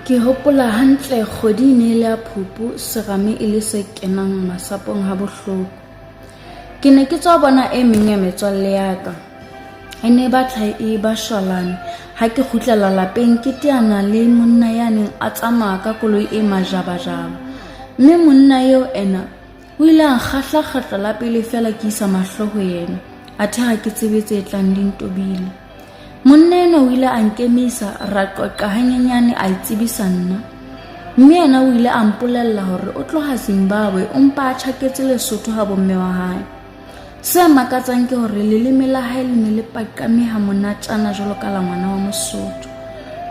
Ke hopola hantle kgwedi ne le ya Phupu serame e le se kenang masapong ha bohloko. Ke ne ke tswa bona e meng ya metswalle ya ka. E ne batla e ba shwalane ha ke kgutlela lapeng ke teana le monna ya neng a tsamaya ka koloi e majabajaba. Mme monna eo ena o ile a nkgahla la pele fela ke isa mahlo ho yena. Athe ha ke tsebe tse tlang di ntobile. Monna ena o ile a nkemisa ra qoqa hanyenyane a itsebisa nna. Mme yena o ile a mpolella hore o tloha Zimbabwe o mpa a tjhaketse Lesotho ha bomme wa hae. Se makatsang ke hore leleme la hae le ne le pakame ha monatjana jwalo ka la ngwana wa Mosotho.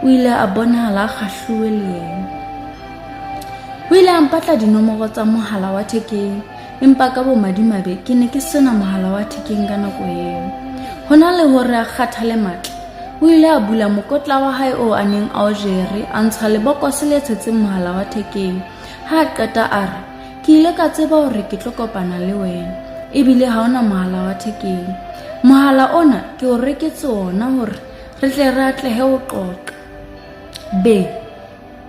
O ile a bonahala a kgahluwe le yena. O ile a mpatla dinomoro tsa mohala wa thekeng, empa ka bomadimabe ke ne ke sena mohala wa thekeng ka nako eo. Hona le hore a kgathale matla, o ile a bula mokotla wa hae o a neng a o jere, a ntsha lebokose le tshetseng mohala wa thekeng. Ha a qeta a re, ke ile ka tseba hore ke tlo kopana le wena, ebile ha ona mohala wa thekeng. Mohala ona ke o reketse ona hore re tle re atlehe ho qoqa.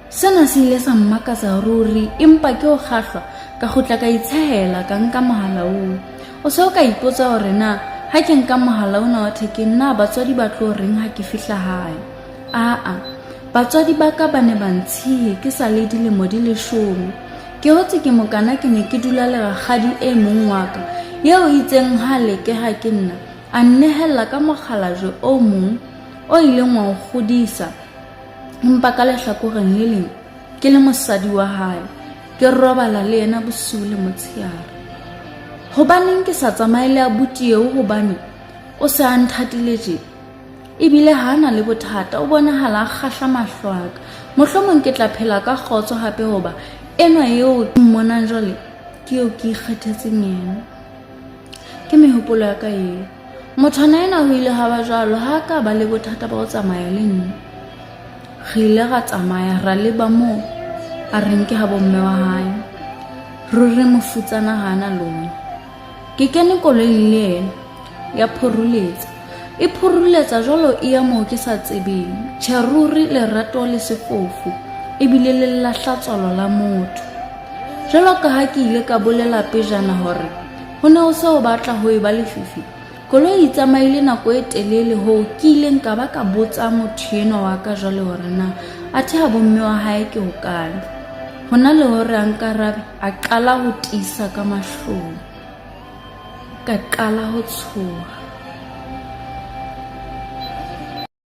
Sena se ile sa mmakatsa ruri, empa ke o kgahlwa ka kgutla ka itshehela ka nka mohala oo. O se o ka ipotsa hore na ha ke nka mohala ona wa thekeng na batswadi ba tlo reng ha ke fihla hae. Batswadi ba ka ba ne ba ntshiye ke sa le dilemo di 10. Ke hotse ke mokana ke ne ke dula le rakgadi e mong wa ka eo itseng ha leke ha ke nna a nnehella ka mokgalajwe o mong o ileng wa o kgodisa, empa ka lehlakoreng le leng ke le mosadi wa hae, ke robala le yena bosiu le motshehare. Hobaneng ke sa tsamaye le abuti eo hobane o se a nthatile tje, ebile ha ana le bothata, o bonahala a kgahla mahlo a ka. Mohlomong ke tla phela ka kgotso hape hoba enwa eo ke mmonang jwale ke eo ke ikgethetseng yena. Ke mehopolo ya ka eo. Mothwana ena o ile ha ba jwalo ha ka ba le bothata ba ho tsamaya le nna. Re ile ra tsamaya ra leba moo a reng ke ha bomme wa hae. Ruri mofutsana hana lona. Ke kene koloing le yena ya phoruletsa. E phoruletsa jwalo e ya moo ke sa tsebeng. Tjheruri lerato le sefofu ebile le lahlatswalo la motho. Jwalo ka ha ke ile ka bolela pejana hore ho ne o se o batla ho e ba lefifi, koloi e tsamaile nako e telele ho ke ileng ka ba ka botsa motho enwa wa ka jwale hore na athe ha bomme wa hae ke hokae. Hona le hore a nkarabe a qala ho tisa ka mahlong, ka qala ho tshoha.